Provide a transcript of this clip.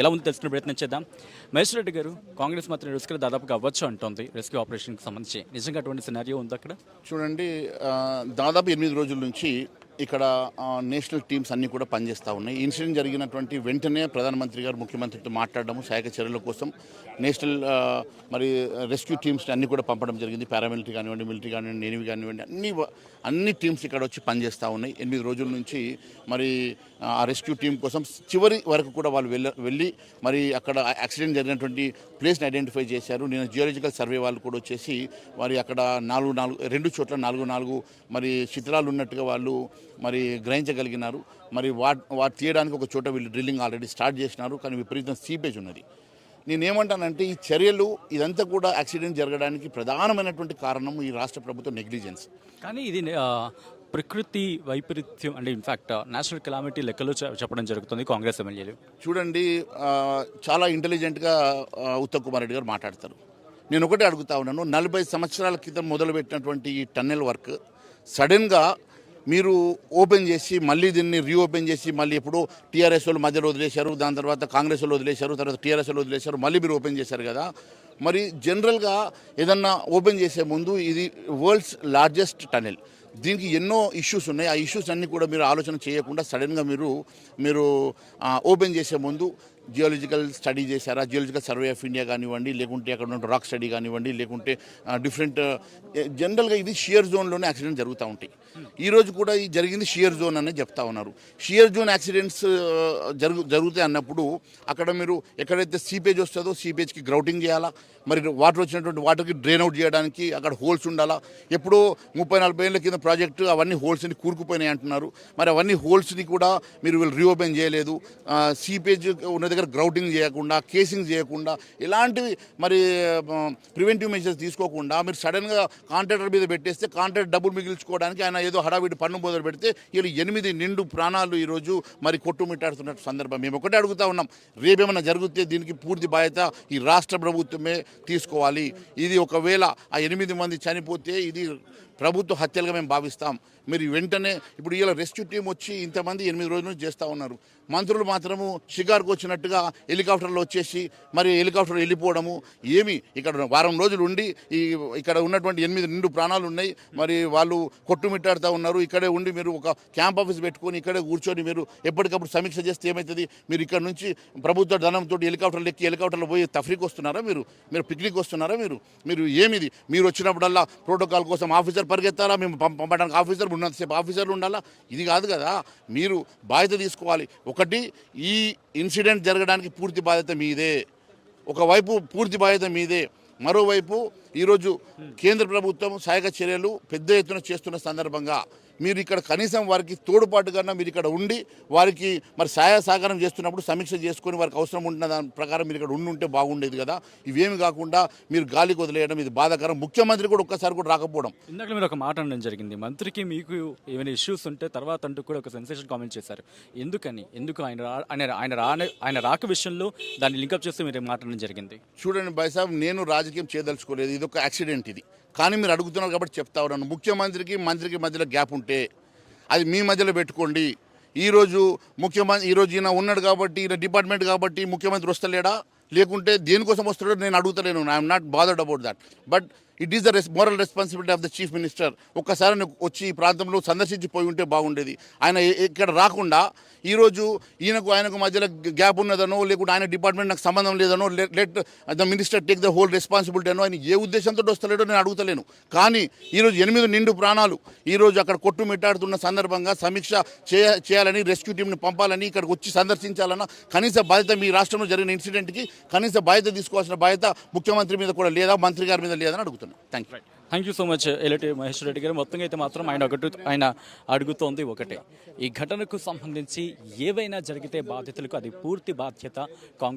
ఎలా ఉందో తెలుసుకునే ప్రయత్నం చేద్దాం. మహేష్ రెడ్డి గారు, కాంగ్రెస్ మాత్రం రెస్క్యూ దాదాపుగా అవ్వచ్చు అంటోంది. రెస్క్యూ ఆపరేషన్కి సంబంధించి నిజంగా అటువంటి సినారియో ఉంది అక్కడ? చూడండి, దాదాపు 8 రోజుల నుంచి ఇక్కడ నేషనల్ టీమ్స్ అన్నీ కూడా పనిచేస్తూ ఉన్నాయి. ఇన్సిడెంట్ జరిగినటువంటి వెంటనే ప్రధానమంత్రి గారు ముఖ్యమంత్రితో మాట్లాడడము, సహాయక చర్యల కోసం నేషనల్ మరి రెస్క్యూ టీమ్స్ అన్నీ కూడా పంపడం జరిగింది. పారామిలిటరీ కానివ్వండి, మిలిటరీ కానివ్వండి, నేవీ కానివ్వండి, అన్ని టీమ్స్ ఇక్కడ వచ్చి పనిచేస్తూ ఉన్నాయి. 8 రోజుల నుంచి మరి ఆ రెస్క్యూ టీం కోసం చివరి వరకు కూడా వాళ్ళు వెళ్ళి మరి అక్కడ యాక్సిడెంట్ జరిగినటువంటి ప్లేస్ని ఐడెంటిఫై చేశారు. నేను జియోలజికల్ సర్వే వాళ్ళు కూడా వచ్చేసి మరి అక్కడ 2 చోట్ల 4 మరి చిత్రాలు ఉన్నట్టుగా వాళ్ళు మరి గ్రహించగలిగినారు. మరి వాటి తీయడానికి ఒక చోట వీళ్ళు డ్రిల్లింగ్ ఆల్రెడీ స్టార్ట్ చేసినారు. కానీ విపరీతం సీపేజ్ ఉన్నది. నేనేమంటానంటే ఈ చర్యలు ఇదంతా కూడా యాక్సిడెంట్ జరగడానికి ప్రధానమైనటువంటి కారణం ఈ రాష్ట్ర ప్రభుత్వ నెగ్లిజెన్స్. కానీ ఇది ప్రకృతి వైపరీత్యం అంటే ఇన్ఫ్యాక్ట్ నేషనల్ కెలామిటీ లెక్కలో చెప్పడం జరుగుతుంది కాంగ్రెస్ ఎమ్మెల్యేలు. చూడండి, చాలా ఇంటెలిజెంట్గా ఉత్తమ్ కుమార్ రెడ్డి గారు మాట్లాడతారు. నేను ఒకటే అడుగుతా ఉన్నాను, 40 సంవత్సరాల క్రితం మొదలుపెట్టినటువంటి ఈ టన్నెల్ వర్క్ సడన్గా మీరు ఓపెన్ చేసి మళ్ళీ దీన్ని రీఓపెన్ చేసి మళ్ళీ ఎప్పుడు టీఆర్ఎస్ వాళ్ళు మధ్యలో వదిలేశారు, దాని తర్వాత కాంగ్రెస్ వాళ్ళు వదిలేశారు, తర్వాత టీఆర్ఎస్ వాళ్ళు వదిలేశారు, మళ్ళీ మీరు ఓపెన్ చేశారు కదా. మరి జనరల్గా ఏదన్నా ఓపెన్ చేసే ముందు ఇది వరల్డ్స్ లార్జెస్ట్ టనెల్, దీనికి ఎన్నో ఇష్యూస్ ఉన్నాయి. ఆ ఇష్యూస్ అన్నీ కూడా మీరు ఆలోచన చేయకుండా సడన్గా మీరు ఓపెన్ చేసే ముందు జియోలజికల్ స్టడీ చేశారా, జియోలజికల్ సర్వే ఆఫ్ ఇండియా కానివ్వండి, లేకుంటే అక్కడ ఉన్న రాక్ స్టడీ కానివ్వండి, లేకుంటే డిఫరెంట్ జనరల్గా ఇది షియర్ జోన్లోనే యాక్సిడెంట్ జరుగుతూ ఉంటాయి. ఈరోజు కూడా ఈ జరిగింది షియర్ జోన్ అనేది చెప్తా ఉన్నారు. షియర్ జోన్ యాక్సిడెంట్స్ జరుగుతాయి అన్నప్పుడు అక్కడ మీరు ఎక్కడైతే సీపేజ్ వస్తుందో సీపేజ్కి గ్రౌటింగ్ చేయాలా, మరి వాటర్ వచ్చినటువంటి వాటర్కి డ్రైన్ అవుట్ చేయడానికి అక్కడ హోల్స్ ఉండాలా. ఎప్పుడో 30-40 ఏళ్ళ కింద ప్రాజెక్టు అవన్నీ హోల్స్ని కూరుకుపోయినాయి అంటున్నారు. మరి అవన్నీ హోల్స్ని కూడా మీరు రీఓపెన్ చేయలేదు. సీపేజ్ ఉన్న దగ్గర గ్రౌటింగ్ చేయకుండా, కేసింగ్ చేయకుండా, ఇలాంటివి మరి ప్రివెంటివ్ మెజర్స్ తీసుకోకుండా మీరు సడన్గా కాంట్రాక్టర్ మీద పెట్టేస్తే కాంట్రాక్ట్ డబ్బులు మిగిల్చుకోవడానికి ఆయన ఏదో హడావిడి పన్ను మొదలు పెడితే వీళ్ళు 8 నిండు ప్రాణాలు ఈరోజు మరి కొట్టుమిట్టాడుతున్న సందర్భం. మేము ఒకటే అడుగుతా ఉన్నాం, రేపేమైనా జరిగితే దీనికి పూర్తి బాధ్యత ఈ రాష్ట్ర ప్రభుత్వమే తీసుకోవాలి. ఇది ఒకవేళ ఆ 8 మంది చనిపోతే ఇది ప్రభుత్వ హత్యలుగా మేము భావిస్తాం. మీరు వెంటనే ఇప్పుడు ఇలా రెస్క్యూ టీం వచ్చి ఇంతమంది 8 రోజుల నుంచి చేస్తూ ఉన్నారు. మంత్రులు మాత్రము షికార్కు వచ్చినట్టుగా హెలికాప్టర్లో వచ్చేసి మరి హెలికాప్టర్ వెళ్ళిపోవడము. ఏమి ఇక్కడ వారం రోజులు ఉండి ఇక్కడ ఉన్నటువంటి 8 నిండు ప్రాణాలు ఉన్నాయి. మరి వాళ్ళు కొట్టుమిట్టాడుతూ ఉన్నారు. ఇక్కడే ఉండి మీరు ఒక క్యాంప్ ఆఫీస్ పెట్టుకొని ఇక్కడే కూర్చొని మీరు ఎప్పటికప్పుడు సమీక్ష చేస్తే ఏమవుతుంది? మీరు ఇక్కడ నుంచి ప్రభుత్వ ధనంతో హెలికాప్టర్లు ఎక్కి హెలికాప్టర్లో పోయి తఫ్రీకి వస్తున్నారా? మీరు పిక్నిక్ వస్తున్నారా? మీరు ఏమిది? మీరు వచ్చినప్పుడల్లా ప్రోటోకాల్ కోసం ఆఫీసర్ పరిగెత్తాలా, మేము పంపడానికి ఆఫీసర్ ఉన్నంతసేపు ఆఫీసర్లు ఉండాలా? ఇది కాదు కదా. మీరు బాధ్యత తీసుకోవాలి. ఒకటి, ఈ ఇన్సిడెంట్ జరగడానికి పూర్తి బాధ్యత మీదే. ఒకవైపు పూర్తి బాధ్యత మీదే, మరోవైపు ఈరోజు కేంద్ర ప్రభుత్వం సహాయక చర్యలు పెద్ద ఎత్తున చేస్తున్న సందర్భంగా మీరు ఇక్కడ కనీసం వారికి తోడుపాటుగా మీరు ఇక్కడ ఉండి వారికి మరి సహాయ సహకారం చేస్తున్నప్పుడు సమీక్ష చేసుకొని వారికి అవసరం ఉంటున్న దాని ప్రకారం మీరు ఇక్కడ ఉంటే బాగుండేది కదా. ఇవేమి కాకుండా మీరు గాలికి వదిలేయడం ఇది బాధాకరం. ముఖ్యమంత్రి కూడా ఒక్కసారి కూడా రాకపోవడం. ఇందాక మీరు ఒక మాట అనడం జరిగింది, మంత్రికి మీకు ఏమైనా ఇష్యూస్ ఉంటే తర్వాత అంటూ కూడా ఒక సెన్సేషన్ కామెంట్ చేశారు. ఎందుకు ఆయన రాక విషయంలో దాన్ని లింకప్ చేస్తూ మీరు మాట్లాడడం జరిగింది? చూడండి బైసాబ్, నేను రాజకీయం చేయదలుచుకోలేదు. ఇది ఒక యాక్సిడెంట్ ఇది. కానీ మీరు అడుగుతున్నారు కాబట్టి చెప్తా ఉన్నాను. ముఖ్యమంత్రికి మంత్రికి మధ్యలో గ్యాప్ ఉంటే అది మీ మధ్యలో పెట్టుకోండి. ఈరోజు ఈయన ఉన్నాడు కాబట్టి, ఈయన డిపార్ట్మెంట్ కాబట్టి ముఖ్యమంత్రి వస్తలేడా, లేకుంటే దేనికోసం వస్తాడో నేను అడుగుతలేను. I'm not bothered about that. But it is the moral responsibility of the chief minister. ఒక్కసారి వచ్చి ఈ ప్రాంతంలో సందర్శించిపోయి ఉంటే బాగుండేది. ఆయన ఇక్కడ రాకుండా ఈరోజు ఆయనకు మధ్యలో గ్యాప్ ఉన్నదనో, లేకుంటే ఆయన డిపార్ట్మెంట్ నాకు సంబంధం లేదనో, let the minister take the whole responsibility అనో, ఆయన ఏ ఉద్దేశంతో వస్తలేడో నేను అడుగుతలేను. కానీ ఈరోజు 8 నిండు ప్రాణాలు ఈరోజు అక్కడ కొట్టుమిట్టాడుతున్న సందర్భంగా సమీక్ష చేయాలని, రెస్క్యూ టీంని పంపాలని, ఇక్కడికి వచ్చి సందర్శించాలన్న కనీస బాధ్యత మీ రాష్ట్రంలో జరిగిన ఇన్సిడెంట్కి కనీస బాధ్యత తీసుకోవాల్సిన బాధ్యత ముఖ్యమంత్రి మీద కూడా లేదా, మంత్రి గారి మీద లేదని అడుగుతున్నాను. Thank you so much Eleti Mahesh Reddy garu. మొత్తంగా అయితే మాత్రం ఆయన అడుగుతోంది ఒకటే, ఈ ఘటనకు సంబంధించి ఏవైనా జరిగితే బాధ్యతలకు అది పూర్తి బాధ్యత కాంగ్రెస్